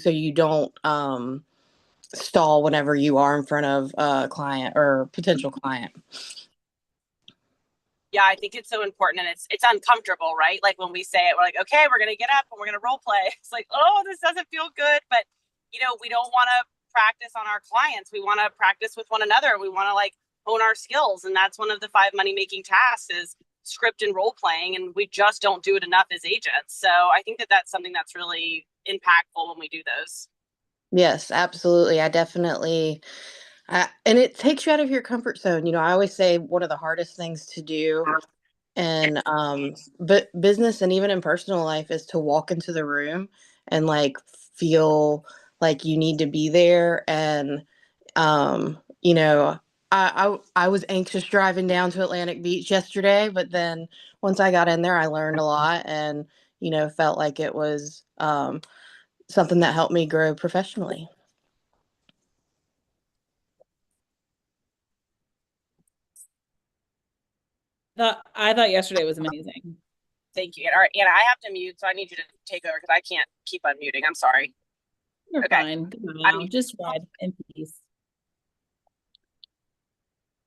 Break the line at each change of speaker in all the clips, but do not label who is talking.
so you don't stall whenever you are in front of a client or potential client.
Yeah, I think it's so important, and it's uncomfortable, right? Like when we say it, we're like, okay, we're gonna get up and we're gonna role play. It's like, oh, this doesn't feel good, but we don't want to practice on our clients. We want to practice with one another. We want to like hone our skills, and that's one of the 5 money making tasks is script and role playing, and we just don't do it enough as agents. So I think that that's something that's really impactful when we do those.
Yes, absolutely. I definitely, and it takes you out of your comfort zone. I always say one of the hardest things to do in but business and even in personal life is to walk into the room and like feel like you need to be there. And um, you know, I was anxious driving down to Atlantic Beach yesterday, but then once I got in there, I learned a lot and felt like it was something that helped me grow professionally.
I thought yesterday was amazing.
Thank you. All right, Anna, I have to mute, so I need you to take over because I can't keep unmuting. I'm sorry.
You're
Okay.
fine. Good
I'm
now. Just ride in peace.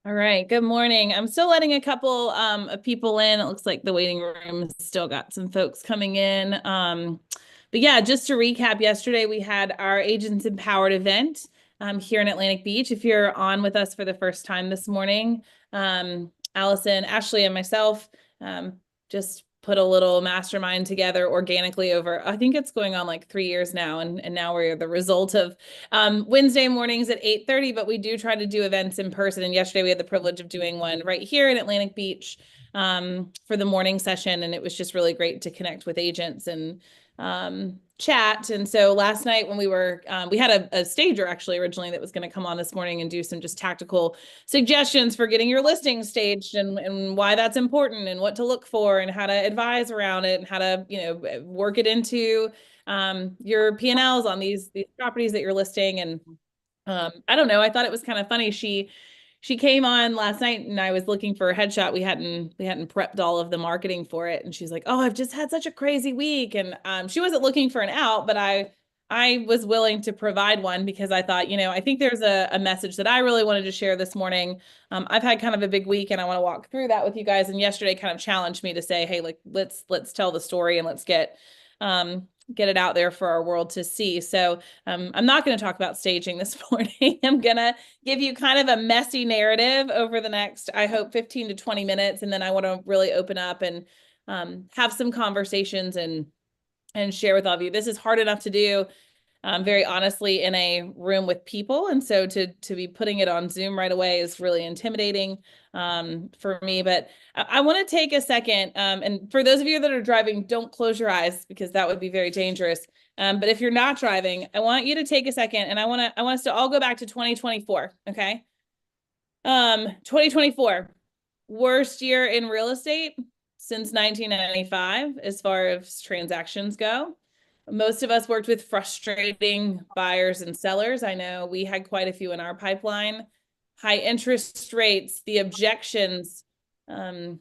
All right. Good morning. I'm still letting a couple of people in. It looks like the waiting room has still got some folks coming in. But yeah, just to recap, yesterday we had our Agents Empowered event here in Atlantic Beach. If you're on with us for the first time this morning, Allison, Ashley, and myself just put a little mastermind together organically over, I think it's going on like 3 years now. And now we're the result of Wednesday mornings at 8:30, but we do try to do events in person. And yesterday we had the privilege of doing one right here in Atlantic Beach for the morning session. And it was just really great to connect with agents and chat. And so last night when we had a stager actually originally that was going to come on this morning and do some just tactical suggestions for getting your listing staged and why that's important and what to look for and how to advise around it and how to, work it into your P&Ls on these properties that you're listing. And I don't know, I thought it was kind of funny. She came on last night and I was looking for a headshot. We hadn't prepped all of the marketing for it. And she's like, oh, I've just had such a crazy week. And she wasn't looking for an out, but I was willing to provide one because I thought, I think there's a message that I really wanted to share this morning. I've had kind of a big week and I want to walk through that with you guys. And yesterday kind of challenged me to say, hey, like, let's tell the story and let's get it out there for our world to see. So I'm not going to talk about staging this morning. I'm going to give you kind of a messy narrative over the next, I hope, 15 to 20 minutes. And then I want to really open up and have some conversations and share with all of you. This is hard enough to do very honestly in a room with people. And so to be putting it on Zoom right away is really intimidating for me. But I want to take a second. And for those of you that are driving, don't close your eyes because that would be very dangerous. But if you're not driving, I want you to take a second and I want us to all go back to 2024. Okay. 2024, worst year in real estate since 1995 as far as transactions go. Most of us worked with frustrating buyers and sellers. I know we had quite a few in our pipeline. High interest rates, the objections, the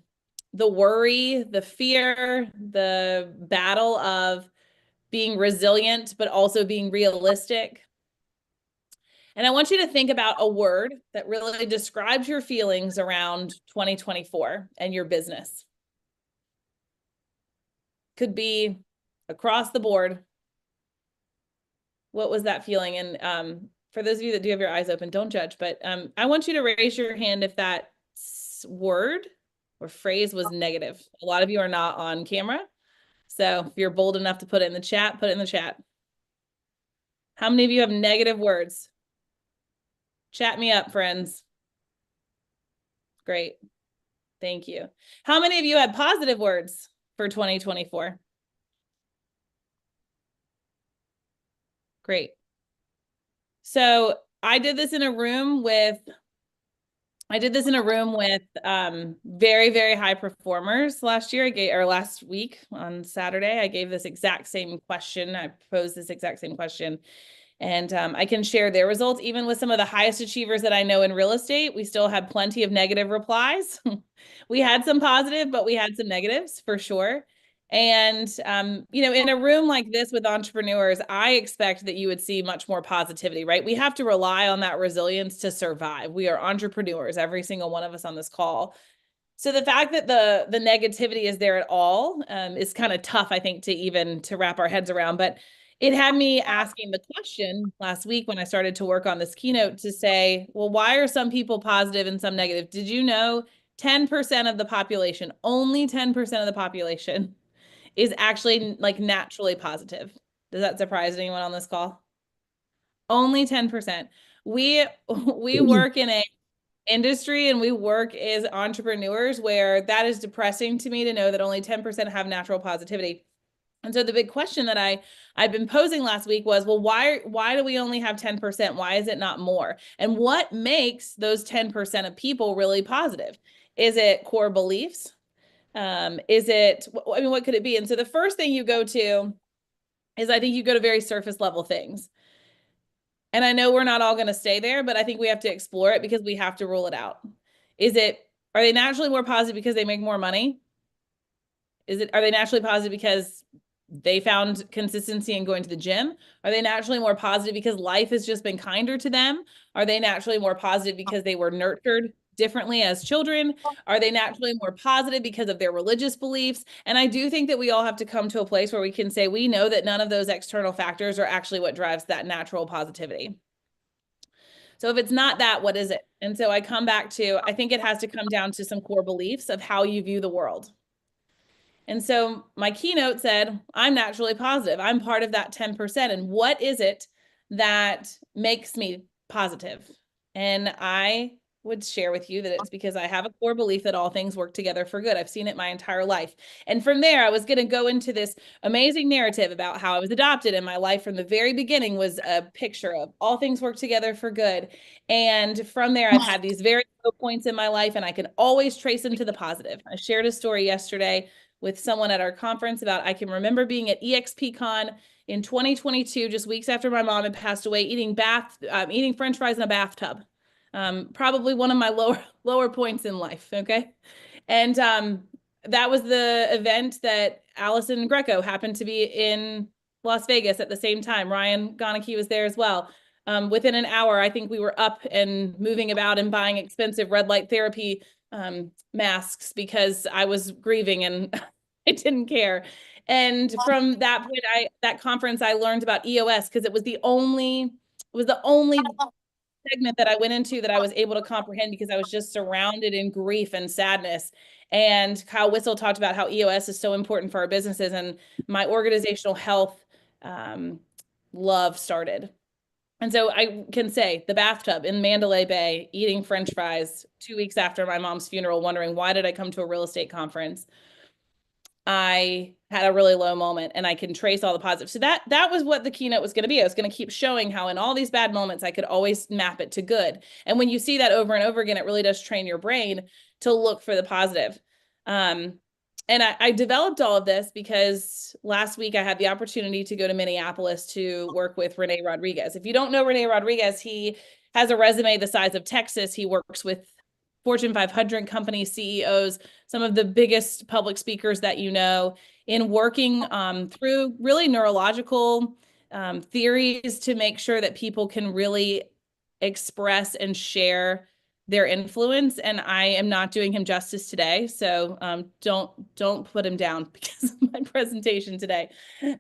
worry, the fear, the battle of being resilient, but also being realistic. And I want you to think about a word that really describes your feelings around 2024 and your business. Could be across the board. What was that feeling? And for those of you that do have your eyes open, don't judge, but I want you to raise your hand if that word or phrase was negative. A lot of you are not on camera. So if you're bold enough to put it in the chat, put it in the chat. How many of you have negative words? Chat me up, friends. Great. Thank you. How many of you had positive words for 2024? Great. So I did this in a room with very, very high performers last year. Last week on Saturday, I gave this exact same question. I posed this exact same question. And I can share their results. Even with some of the highest achievers that I know in real estate, we still had plenty of negative replies. We had some positive, but we had some negatives for sure. And, in a room like this with entrepreneurs, I expect that you would see much more positivity, right? We have to rely on that resilience to survive. We are entrepreneurs, every single one of us on this call. So the fact that the negativity is there at all is kind of tough, I think, to wrap our heads around. But it had me asking the question last week when I started to work on this keynote to say, well, why are some people positive and some negative? Did you know 10% of the population, only 10% of the population is actually like naturally positive? Does that surprise anyone on this call? Only 10%. We we work in a industry and we work as entrepreneurs where that is depressing to me to know that only 10% have natural positivity. And so the big question that I've been posing last week was, well, why do we only have 10%? Why is it not more? And what makes those 10% of people really positive? Is it core beliefs? What could it be? And so the first thing you go to is I think you go to very surface level things. And I know we're not all going to stay there, but I think we have to explore it because we have to rule it out. Are they naturally more positive because they make more money? Are they naturally positive because they found consistency in going to the gym? Are they naturally more positive because life has just been kinder to them? Are they naturally more positive because they were nurtured differently as children? Are they naturally more positive because of their religious beliefs? And I do think that we all have to come to a place where we can say we know that none of those external factors are actually what drives that natural positivity. So if it's not that, what is it? And so I come back to, I think it has to come down to some core beliefs of how you view the world. And so my keynote said, I'm naturally positive. I'm part of that 10%. And what is it that makes me positive? And I would share with you that it's because I have a core belief that all things work together for good. I've seen it my entire life. And from there, I was going to go into this amazing narrative about how I was adopted, and my life from the very beginning was a picture of all things work together for good. And from there, I've had these very low points in my life, and I can always trace them to the positive. I shared a story yesterday with someone at our conference about I can remember being at EXPCon in 2022, just weeks after my mom had passed away, eating French fries in a bathtub. Probably one of my lower points in life. Okay, and that was the event that Allison Greco happened to be in Las Vegas at the same time. Ryan Goneke was there as well. Within an hour, I think we were up and moving about and buying expensive red light therapy masks because I was grieving and I didn't care. And from that point, that conference, I learned about EOS because it was the only segment that I went into that I was able to comprehend because I was just surrounded in grief and sadness. And Kyle Whistle talked about how EOS is so important for our businesses, and my organizational health love started. And so I can say the bathtub in Mandalay Bay, eating French fries 2 weeks after my mom's funeral, wondering why did I come to a real estate conference? I had a really low moment, and I can trace all the positives. So that was what the keynote was going to be. I was going to keep showing how in all these bad moments, I could always map it to good. And when you see that over and over again, it really does train your brain to look for the positive. And I developed all of this because last week I had the opportunity to go to Minneapolis to work with Rene Rodriguez. If you don't know Rene Rodriguez, he has a resume the size of Texas. He works with Fortune 500 company CEOs, some of the biggest public speakers that you know, in working through really neurological theories to make sure that people can really express and share their influence. And I am not doing him justice today, so don't put him down because of my presentation today.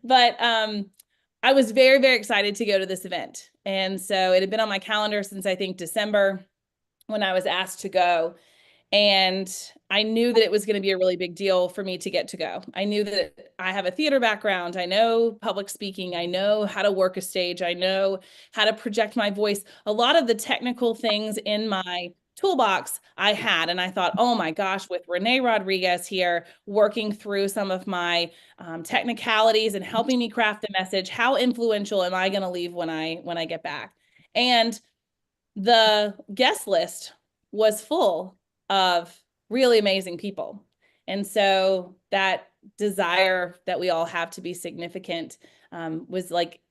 But I was very, very excited to go to this event. And so it had been on my calendar since I think December when I was asked to go. And I knew that it was going to be a really big deal for me to get to go. I knew that I have a theater background. I know public speaking. I know how to work a stage. I know how to project my voice. A lot of the technical things in my toolbox I had. And I thought, oh my gosh, with Rene Rodriguez here working through some of my technicalities and helping me craft the message, how influential am I going to leave when I get back? And the guest list was full of really amazing people. And so that desire that we all have to be significant was like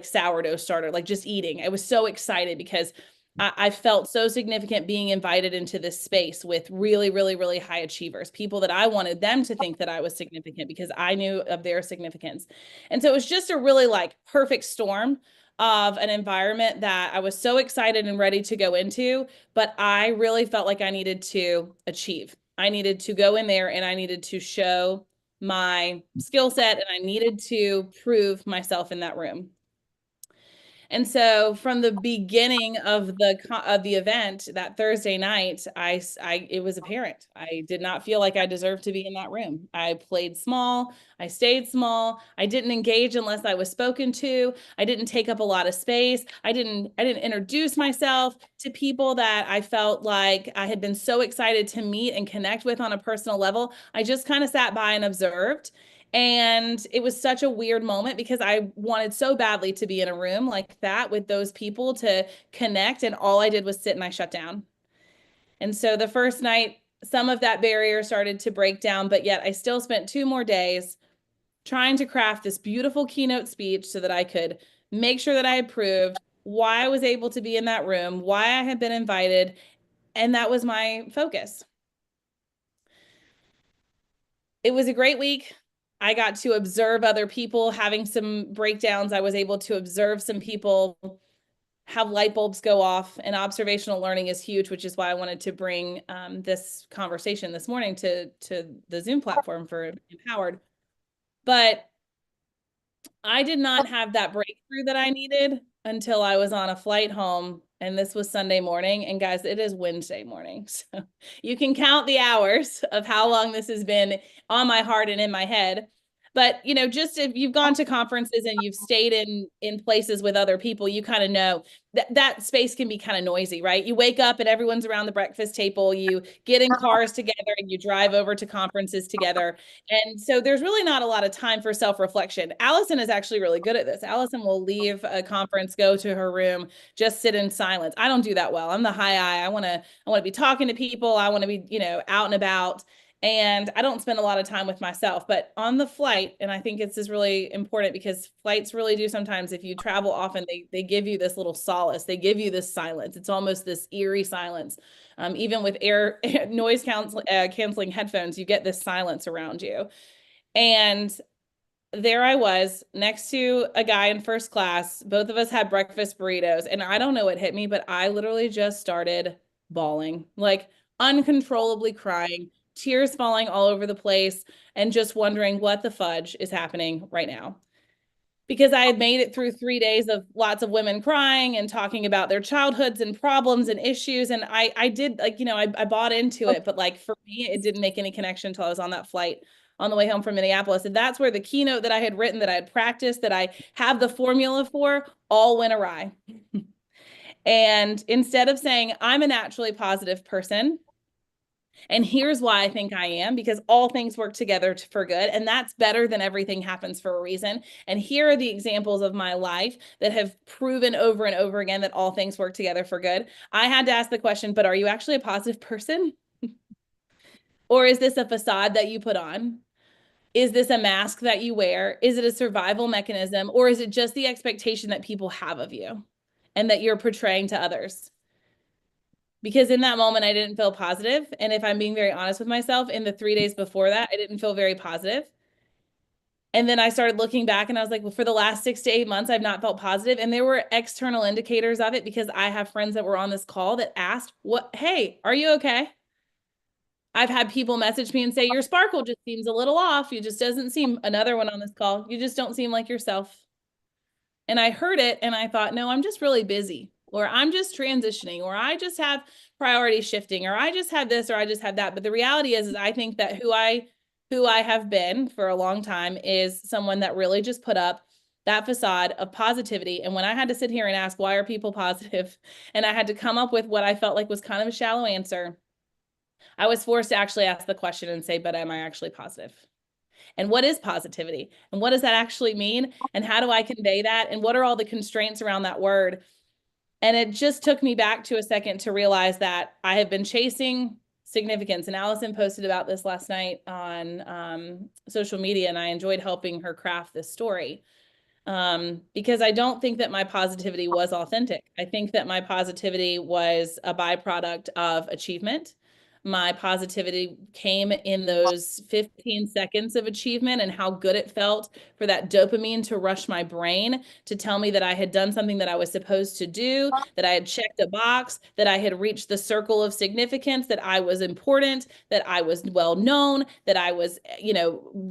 sourdough starter, like just eating. I was so excited because I felt so significant being invited into this space with really, really, really high achievers, people that I wanted them to think that I was significant because I knew of their significance. And so it was just a really like perfect storm of an environment that I was so excited and ready to go into, but I really felt like I needed to achieve. I needed to go in there and I needed to show my skill set and I needed to prove myself in that room. And so from the beginning of the event that Thursday night, it was apparent. I did not feel like I deserved to be in that room. I played small, I stayed small, I didn't engage unless I was spoken to. I didn't take up a lot of space. I didn't introduce myself to people that I felt like I had been so excited to meet and connect with on a personal level. I just kind of sat by and observed. And it was such a weird moment because I wanted so badly to be in a room like that with those people to connect. And all I did was sit and I shut down. And so the first night, some of that barrier started to break down, but yet I still spent 2 more days trying to craft this beautiful keynote speech so that I could make sure that I had proved why I was able to be in that room, why I had been invited. And that was my focus. It was a great week. I got to observe other people having some breakdowns. I was able to observe some people have light bulbs go off, and observational learning is huge, which is why I wanted to bring this conversation this morning to the Zoom platform for Empowered. But I did not have that breakthrough that I needed until I was on a flight home. And this was Sunday morning. And guys, it is Wednesday morning. So you can count the hours of how long this has been on my heart and in my head. But, you know, just if you've gone to conferences and you've stayed in places with other people, you kind of know that that space can be kind of noisy, right? You wake up and everyone's around the breakfast table, you get in cars together and you drive over to conferences together. And so there's really not a lot of time for self-reflection. Allison is actually really good at this. Allison will leave a conference, go to her room, just sit in silence. I don't do that well. I'm the high I. I want to be talking to people. I want to be, you know, out and about. And I don't spend a lot of time with myself, but on the flight, and I think it's is really important because flights really do sometimes, if you travel often, they give you this little solace. They give you this silence. It's almost this eerie silence. Even with noise canceling headphones, you get this silence around you. And there I was next to a guy in first class. Both of us had breakfast burritos. And I don't know what hit me, but I literally just started bawling, like uncontrollably crying, tears falling all over the place, and just wondering what the fudge is happening right now. Because I had made it through 3 days of lots of women crying and talking about their childhoods and problems and issues. And I did, like, you know, I bought into it, but like for me, it didn't make any connection until I was on that flight on the way home from Minneapolis. And that's where the keynote that I had written, that I had practiced, that I have the formula for, all went awry. And instead of saying, I'm a naturally positive person, and here's why I think I am, because all things work together for good. And that's better than everything happens for a reason. And here are the examples of my life that have proven over and over again that all things work together for good. I had to ask the question, but are you actually a positive person? Or is this a facade that you put on? Is this a mask that you wear? Is it a survival mechanism? Or is it just the expectation that people have of you and that you're portraying to others? Because in that moment, I didn't feel positive. And if I'm being very honest with myself, in the 3 days before that, I didn't feel very positive. And then I started looking back and I was like, well, for the last 6 to 8 months, I've not felt positive. And there were external indicators of it because I have friends that were on this call that asked, hey, are you okay? I've had people message me and say, your sparkle just seems a little off. You just doesn't seem, another one on this call, you just don't seem like yourself. And I heard it and I thought, no, I'm just really busy, or I'm just transitioning, or I just have priority shifting, or I just have this, or I just have that. But the reality is I think that who I have been for a long time is someone that really just put up that facade of positivity. And when I had to sit here and ask, why are people positive? And I had to come up with what I felt like was kind of a shallow answer, I was forced to actually ask the question and say, but am I actually positive? And what is positivity? And what does that actually mean? And how do I convey that? And what are all the constraints around that word? And it just took me back to a second to realize that I have been chasing significance. And Allison posted about this last night on social media, and I enjoyed helping her craft this story. because I don't think that my positivity was authentic. I think that my positivity was a byproduct of achievement. My positivity came in those 15 seconds of achievement and how good it felt for that dopamine to rush my brain to tell me that I had done something that I was supposed to do, that I had checked a box, that I had reached the circle of significance, that I was important, that I was well known, that I was,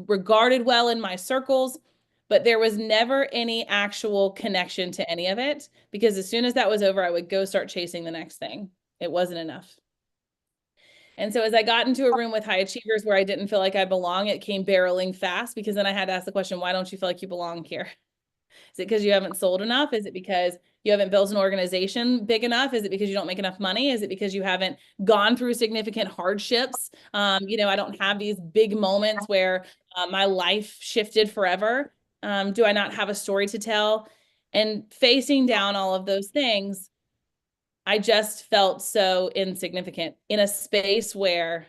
regarded well in my circles. But there was never any actual connection to any of it, because as soon as that was over, I would go start chasing the next thing. It wasn't enough. And so as I got into a room with high achievers where I didn't feel like I belong, it came barreling fast, because then I had to ask the question, why don't you feel like you belong here? Is it because you haven't sold enough? Is it because you haven't built an organization big enough? Is it because you don't make enough money? Is it because you haven't gone through significant hardships? I don't have these big moments where my life shifted forever. Do I not have a story to tell? And facing down all of those things, I just felt so insignificant in a space where,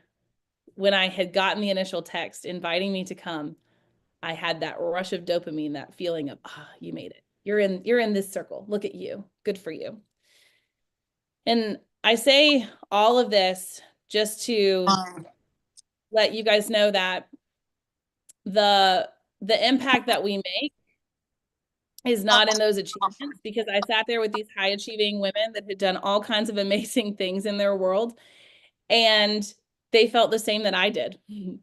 when I had gotten the initial text inviting me to come, I had that rush of dopamine, that feeling of, you made it. You're in this circle. Look at you. Good for you. And I say all of this just to let you guys know that the impact that we make is not in those achievements, because I sat there with these high achieving women that had done all kinds of amazing things in their world, and they felt the same that I did.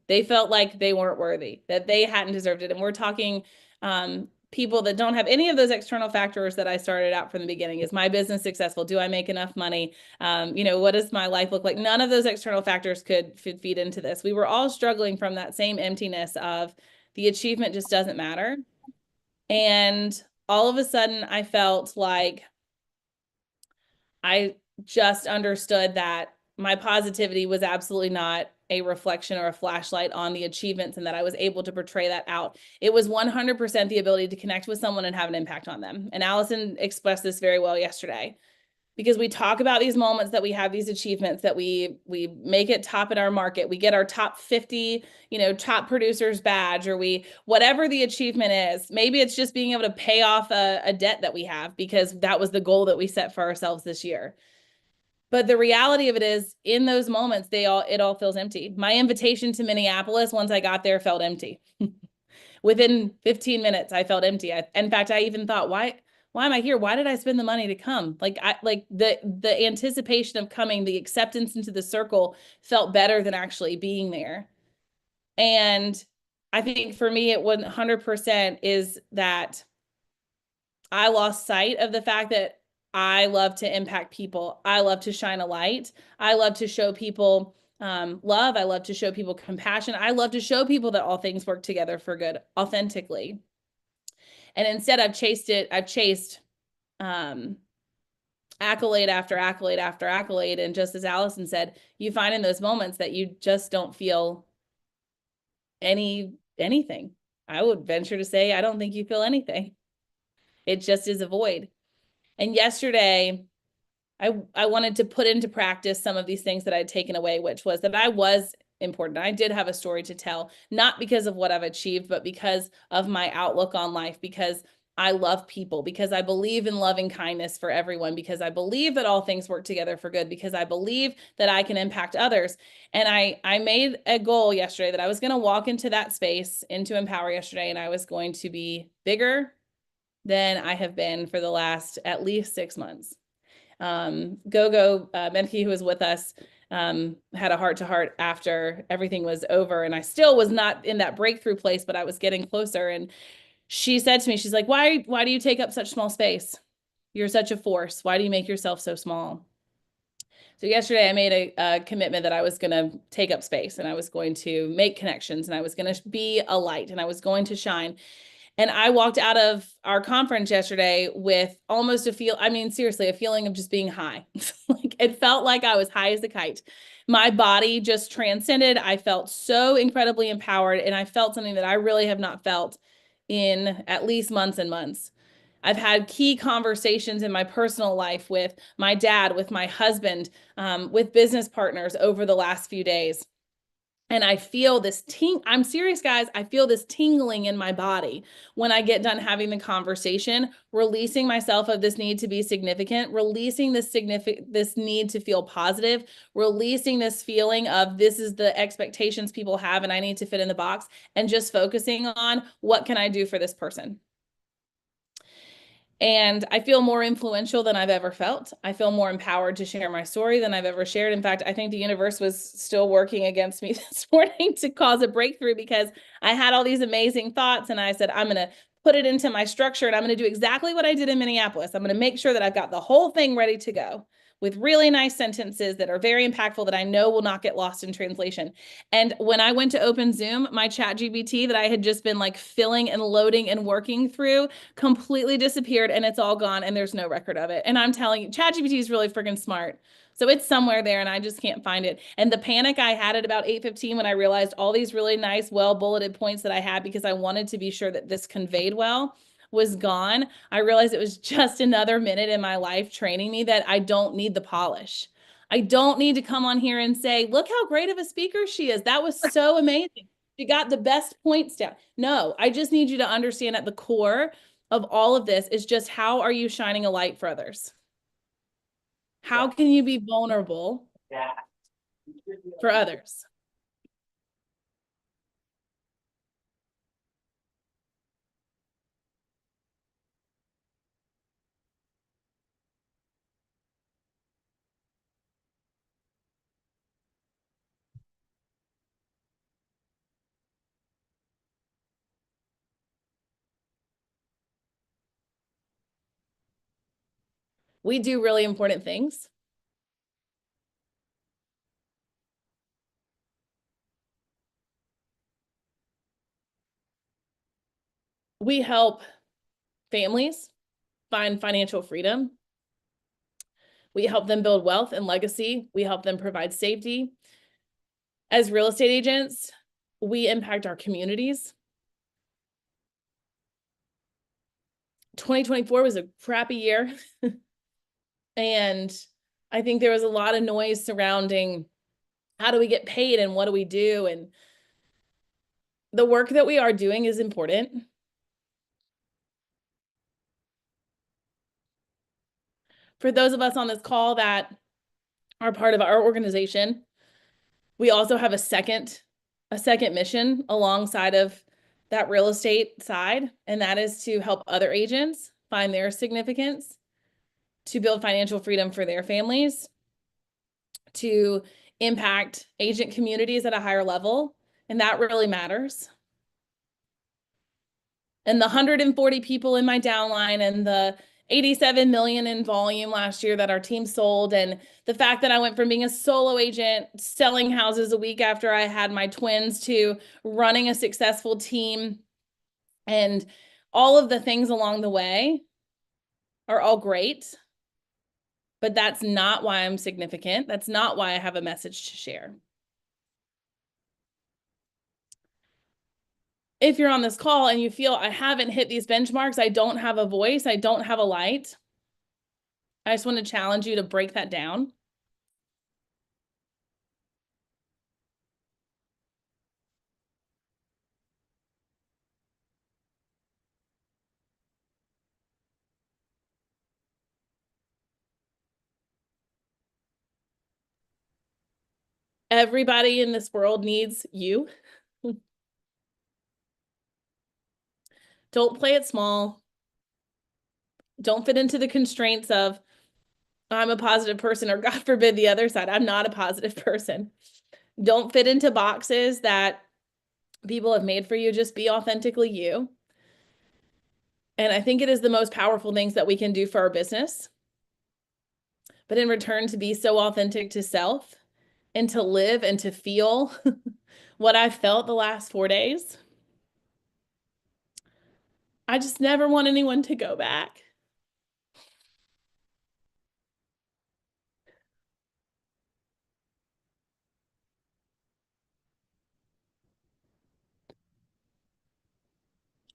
They felt like they weren't worthy, that they hadn't deserved it. And we're talking people that don't have any of those external factors that I started out from the beginning. Is my business successful? Do I make enough money? What does my life look like? None of those external factors could feed into this. We were all struggling from that same emptiness of the achievement just doesn't matter. And all of a sudden, I felt like I just understood that my positivity was absolutely not a reflection or a flashlight on the achievements, and that I was able to portray that out. It was 100% the ability to connect with someone and have an impact on them. And Allison expressed this very well yesterday, because we talk about these moments that we have these achievements, that we make it top in our market, we get our top 50 top producers badge, or whatever the achievement is. Maybe it's just being able to pay off a debt that we have, because that was the goal that we set for ourselves this year. But the reality of it is, in those moments, it all feels empty. My invitation to Minneapolis, once I got there, felt empty. Within 15 minutes, I felt empty. In fact, I even thought, why am I here? Why did I spend the money to come? Like the anticipation of coming, the acceptance into the circle felt better than actually being there. And I think for me, it 100% is that I lost sight of the fact that I love to impact people. I love to shine a light. I love to show people love. I love to show people compassion. I love to show people that all things work together for good authentically. And instead, I've chased accolade after accolade after accolade. And just as Allison said, you find in those moments that you just don't feel anything. I would venture to say, I don't think you feel anything. It just is a void. And yesterday, I wanted to put into practice some of these things that I'd taken away, which was that I was important. I did have a story to tell, not because of what I've achieved, but because of my outlook on life, because I love people, because I believe in loving kindness for everyone, because I believe that all things work together for good, because I believe that I can impact others. And I made a goal yesterday that I was going to walk into that space, into Empower yesterday, and I was going to be bigger than I have been for the last at least 6 months. Gogo Menke, who was with us, had a heart-to-heart after everything was over, and I still was not in that breakthrough place, but I was getting closer. And she said to me, she's like, why do you take up such small space? You're such a force. Why do you make yourself so small? So yesterday I made a commitment that I was going to take up space, and I was going to make connections, and I was going to be a light, and I was going to shine. And I walked out of our conference yesterday with almost seriously, a feeling of just being high. Like, it felt like I was high as a kite. My body just transcended. I felt so incredibly empowered, and I felt something that I really have not felt in at least months and months. I've had key conversations in my personal life with my dad, with my husband, with business partners over the last few days. And I feel this I'm serious, guys. I feel this tingling in my body when I get done having the conversation, releasing myself of this need to be significant, releasing this need to feel positive, releasing this feeling of this is the expectations people have and I need to fit in the box, and just focusing on what can I do for this person. And I feel more influential than I've ever felt. I feel more empowered to share my story than I've ever shared. In fact, I think the universe was still working against me this morning to cause a breakthrough, because I had all these amazing thoughts and I said, I'm going to put it into my structure and I'm going to do exactly what I did in Minneapolis. I'm going to make sure that I've got the whole thing ready to go with really nice sentences that are very impactful that I know will not get lost in translation. And when I went to open Zoom, my chat GPT that I had just been like filling and loading and working through completely disappeared, and it's all gone and there's no record of it. And I'm telling you, chat GPT is really freaking smart. So it's somewhere there and I just can't find it. And the panic I had at about 8:15 when I realized all these really nice, well bulleted points that I had because I wanted to be sure that this conveyed well was gone. I realized it was just another minute in my life training me that I don't need the polish. I don't need to come on here and say, look how great of a speaker she is. That was so amazing. She got the best points down. No, I just need you to understand at the core of all of this is just how are you shining a light for others? How can you be vulnerable for others? We do really important things. We help families find financial freedom. We help them build wealth and legacy. We help them provide safety. As real estate agents, we impact our communities. 2024 was a crappy year. And I think there was a lot of noise surrounding how do we get paid and what do we do? And the work that we are doing is important. For those of us on this call that are part of our organization, we also have a second mission alongside of that real estate side, and that is to help other agents find their significance, to build financial freedom for their families, to impact agent communities at a higher level, and that really matters. And the 140 people in my downline and the 87 million in volume last year that our team sold, and the fact that I went from being a solo agent selling houses a week after I had my twins to running a successful team, and all of the things along the way are all great, but that's not why I'm significant. That's not why I have a message to share. If you're on this call and you feel I haven't hit these benchmarks, I don't have a voice, I don't have a light, I just want to challenge you to break that down. Everybody in this world needs you. Don't play it small. Don't fit into the constraints of I'm a positive person, or God forbid the other side, I'm not a positive person. Don't fit into boxes that people have made for you. Just be authentically you. And I think it is the most powerful things that we can do for our business. But in return, to be so authentic to self and to live and to feel what I felt the last 4 days. I just never want anyone to go back.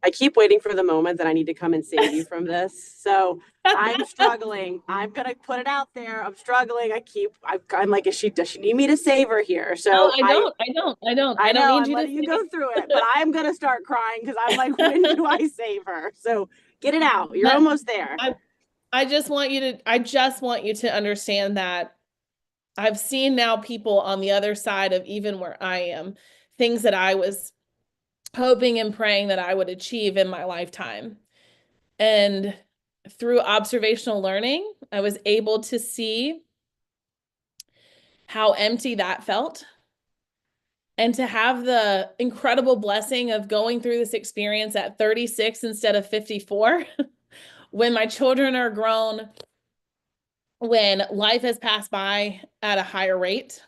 I keep waiting for the moment that I need to come and save you from this. So I'm struggling. I'm gonna put it out there. I'm struggling. I'm like, does she need me to save her here?
Oh,
So
I
I
don't
know
need
I'm
you to
letting you
say.
go through it, but I'm gonna start crying because I'm like, when do I save her? So get it out. You're
But
almost there.
I I just want you to understand that I've seen now people on the other side of even where I am, things that I was hoping and praying that I would achieve in my lifetime. And through observational learning, I was able to see how empty that felt. And to have the incredible blessing of going through this experience at 36 instead of 54, when my children are grown, when life has passed by at a higher rate,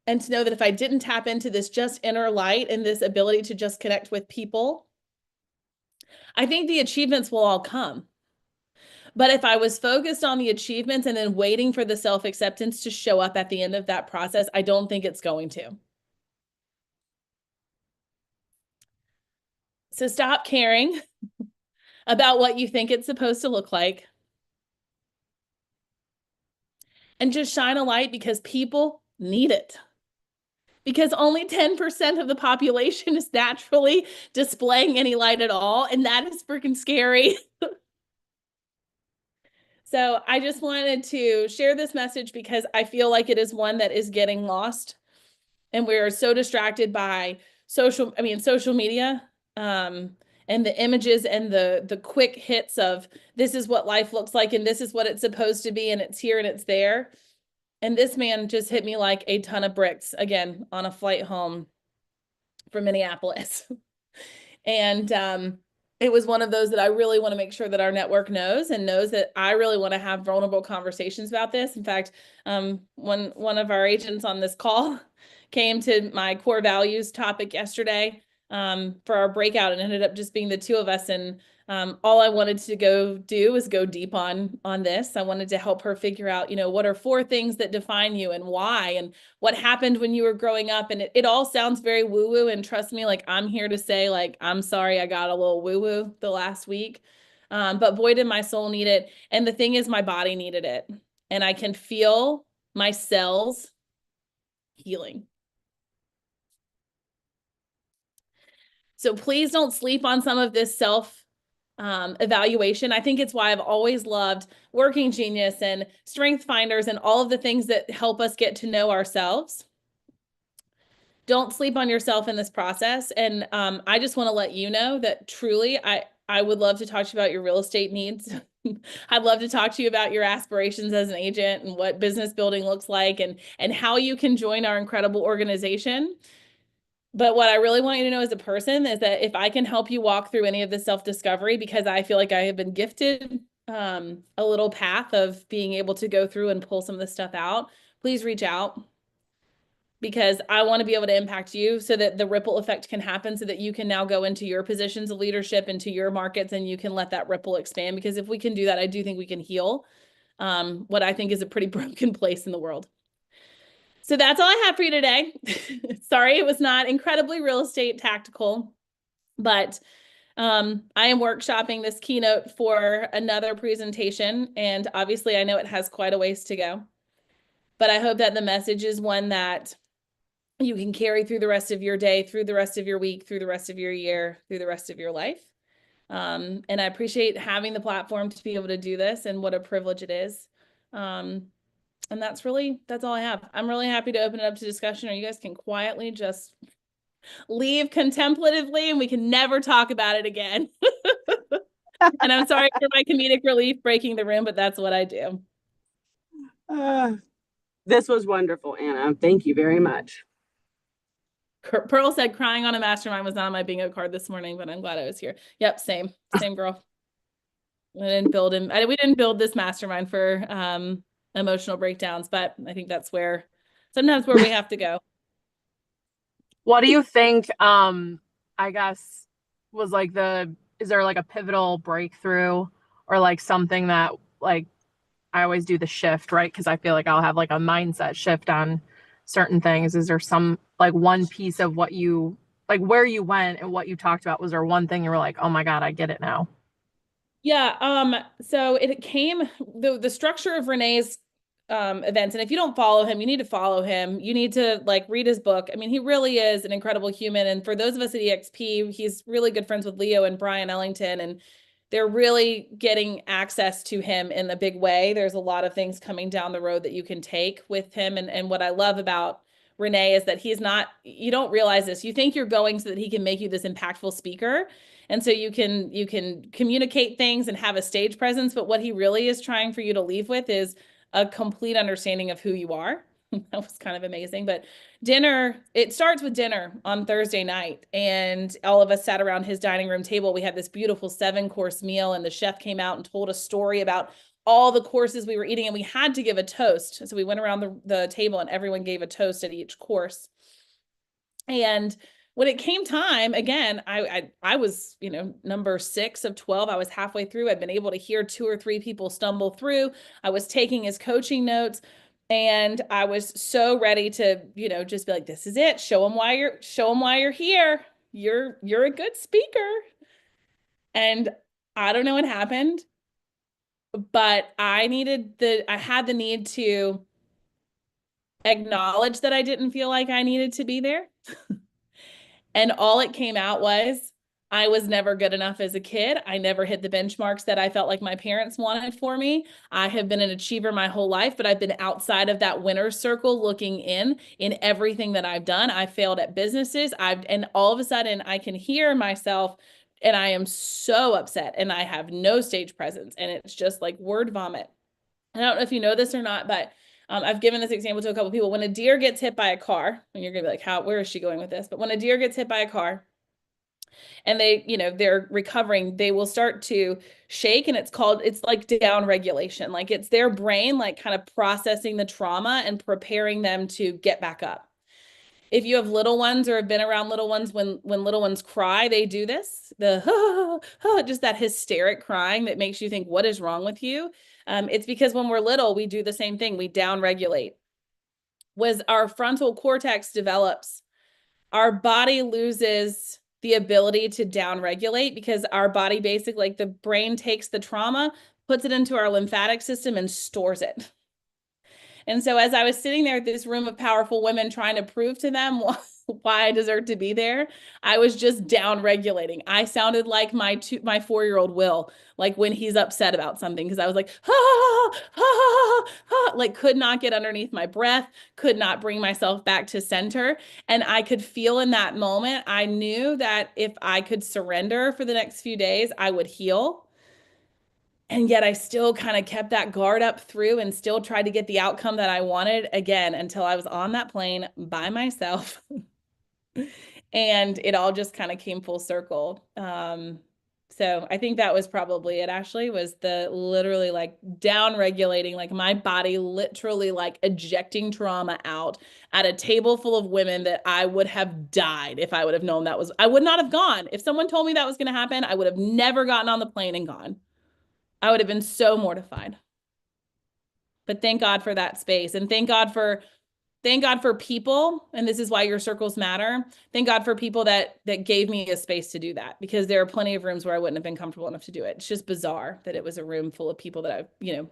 and to know that if I didn't tap into this just inner light and this ability to just connect with people, I think the achievements will all come. But if I was focused on the achievements and then waiting for the self acceptance to show up at the end of that process, I don't think it's going to. So stop caring about what you think it's supposed to look like and just shine a light because people need it. Because only 10% of the population is naturally displaying any light at all. And that is freaking scary. So I just wanted to share this message because I feel like it is one that is getting lost. And we're so distracted by social media, and the images and the quick hits of this is what life looks like and this is what it's supposed to be and it's here and it's there. And this man just hit me like a ton of bricks again on a flight home from Minneapolis. And it was one of those that I really want to make sure that our network knows and knows that I really want to have vulnerable conversations about this. In fact, one of our agents on this call came to my core values topic yesterday for our breakout and ended up just being the two of us. And all I wanted to go do was go deep on this. I wanted to help her figure out, what are 4 things that define you and why, and what happened when you were growing up. And it all sounds very woo-woo. And trust me, like I'm here to say, like, I'm sorry I got a little woo-woo the last week. But boy, did my soul need it. And the thing is, my body needed it. And I can feel my cells healing. So please don't sleep on some of this self evaluation. I think it's why I've always loved Working Genius and Strength Finders and all of the things that help us get to know ourselves. Don't sleep on yourself in this process. And I just want to let you know that truly, I would love to talk to you about your real estate needs. I'd love to talk to you about your aspirations as an agent and what business building looks like and how you can join our incredible organization. But what I really want you to know as a person is that if I can help you walk through any of the self-discovery, because I feel like I have been gifted a little path of being able to go through and pull some of this stuff out, please reach out because I want to be able to impact you so that the ripple effect can happen so that you can now go into your positions of leadership, into your markets, and you can let that ripple expand. Because if we can do that, I do think we can heal what I think is a pretty broken place in the world. So that's all I have for you today. Sorry, it was not incredibly real estate tactical, but I am workshopping this keynote for another presentation. And obviously I know it has quite a ways to go, but I hope that the message is one that you can carry through the rest of your day, through the rest of your week, through the rest of your year, through the rest of your life. And I appreciate having the platform to be able to do this and what a privilege it is. And that's all I have. I'm really happy to open it up to discussion, or you guys can quietly just leave contemplatively and we can never talk about it again. And I'm sorry for my comedic relief breaking the room, but that's what I do.
This was wonderful, Anna. Thank you very much.
Pearl said crying on a mastermind was not on my bingo card this morning, but I'm glad I was here. Yep, same girl. We didn't build this mastermind for emotional breakdowns, but I think that's sometimes where we have to go.
What do you think, I guess, was like is there like a pivotal breakthrough or like something that, like, I always do the shift, right? Because I feel like I'll have like a mindset shift on certain things? Is there some like one piece of what you like where you went and what you talked about? Was there one thing you were like, oh my God, I get it now?
Yeah, so it came the structure of Renee's events, and if you don't follow him, you need to follow him. You need to like read his book. I mean, he really is an incredible human. And for those of us at EXP, he's really good friends with Leo and Brian Ellington, and they're really getting access to him in a big way. There's a lot of things coming down the road that you can take with him. And what I love about Renee is that he's not, you don't realize this. You think you're going so that he can make you this impactful speaker. And so you can communicate things and have a stage presence, but what he really is trying for you to leave with is a complete understanding of who you are. That was kind of amazing. But dinner, it starts with dinner on Thursday night. And all of us sat around his dining room table. We had this beautiful 7-course meal, and the chef came out and told a story about all the courses we were eating. And we had to give a toast. So we went around the table and everyone gave a toast at each course. And when it came time, again, I was, number 6 of 12. I was halfway through. I'd been able to hear 2 or 3 people stumble through. I was taking his coaching notes, and I was so ready to, just be like, this is it. Show them why you're here. You're a good speaker. And I don't know what happened, but I had the need to acknowledge that I didn't feel like I needed to be there. And all it came out was I was never good enough as a kid. I never hit the benchmarks that I felt like my parents wanted for me. I have been an achiever my whole life, but I've been outside of that winner's circle looking in everything that I've done. I failed at businesses. And all of a sudden I can hear myself and I am so upset and I have no stage presence. And it's just like word vomit. I don't know if you know this or not, but I've given this example to a couple of people. When a deer gets hit by a car, and you're gonna be like, where is she going with this? But when a deer gets hit by a car and they're recovering, they will start to shake, and it's like down regulation. Like it's their brain, like kind of processing the trauma and preparing them to get back up. If you have little ones or have been around little ones, when little ones cry, they do this, just that hysteric crying that makes you think, what is wrong with you? It's because when we're little, we do the same thing. We down regulate. As our frontal cortex develops, our body loses the ability to down regulate because our body basically, like the brain takes the trauma, puts it into our lymphatic system and stores it. And so as I was sitting there at this room of powerful women trying to prove to them why I deserve to be there, I was just down regulating. I sounded like my 4-year-old Will, like when he's upset about something, because I was like, like could not get underneath my breath, could not bring myself back to center. And I could feel in that moment, I knew that if I could surrender for the next few days, I would heal. And yet I still kind of kept that guard up through and still tried to get the outcome that I wanted again until I was on that plane by myself. And it all just kind of came full circle. So I think that was probably it, Ashley, was the literally like down regulating, like my body literally like ejecting trauma out at a table full of women that I would have died if I would have known I would not have gone. If someone told me that was going to happen, I would have never gotten on the plane and gone. I would have been so mortified. But thank God for that space. And thank God for people. And this is why your circles matter. Thank God for people that gave me a space to do that, because there are plenty of rooms where I wouldn't have been comfortable enough to do it. It's just bizarre that it was a room full of people that I,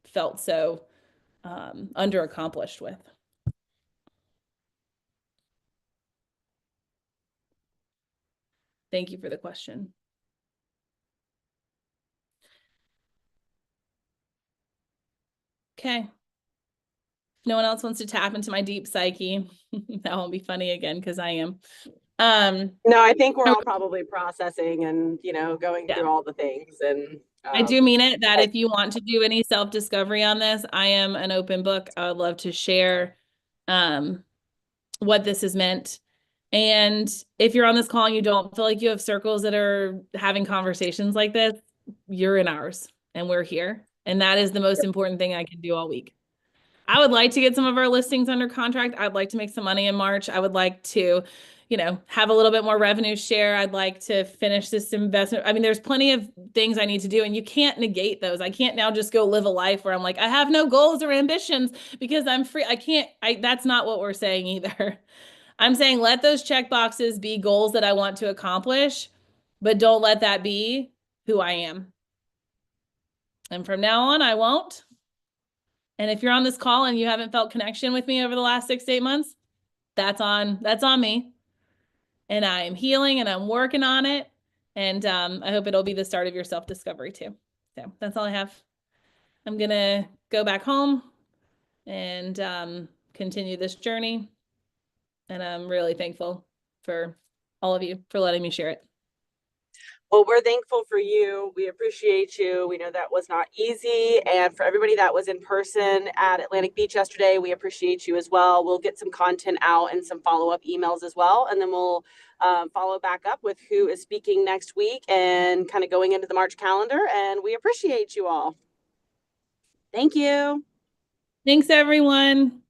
felt so underaccomplished with. Thank you for the question. Okay. If no one else wants to tap into my deep psyche, that won't be funny again because I am.
No, I think we're all probably processing and, going through all the things. And
I do mean it that if you want to do any self-discovery on this, I am an open book. I would love to share what this has meant. And if you're on this call and you don't feel like you have circles that are having conversations like this, you're in ours and we're here. And that is the most important thing I can do all week. I would like to get some of our listings under contract. I'd like to make some money in March. I would like to, have a little bit more revenue share. I'd like to finish this investment. I mean, there's plenty of things I need to do, and you can't negate those. I can't now just go live a life where I'm like, I have no goals or ambitions because I'm free. That's not what we're saying either. I'm saying let those check boxes be goals that I want to accomplish, but don't let that be who I am. And from now on, I won't. And if you're on this call and you haven't felt connection with me over the last 6 to 8 months, that's on me. And I am healing and I'm working on it. And I hope it'll be the start of your self-discovery too. So that's all I have. I'm going to go back home and continue this journey. And I'm really thankful for all of you for letting me share it.
Well, we're thankful for you. We appreciate you. We know that was not easy. And for everybody that was in person at Atlantic Beach yesterday, we appreciate you as well. We'll get some content out and some follow-up emails as well. And then we'll follow back up with who is speaking next week and kind of going into the March calendar. And we appreciate you all. Thank you.
Thanks, everyone.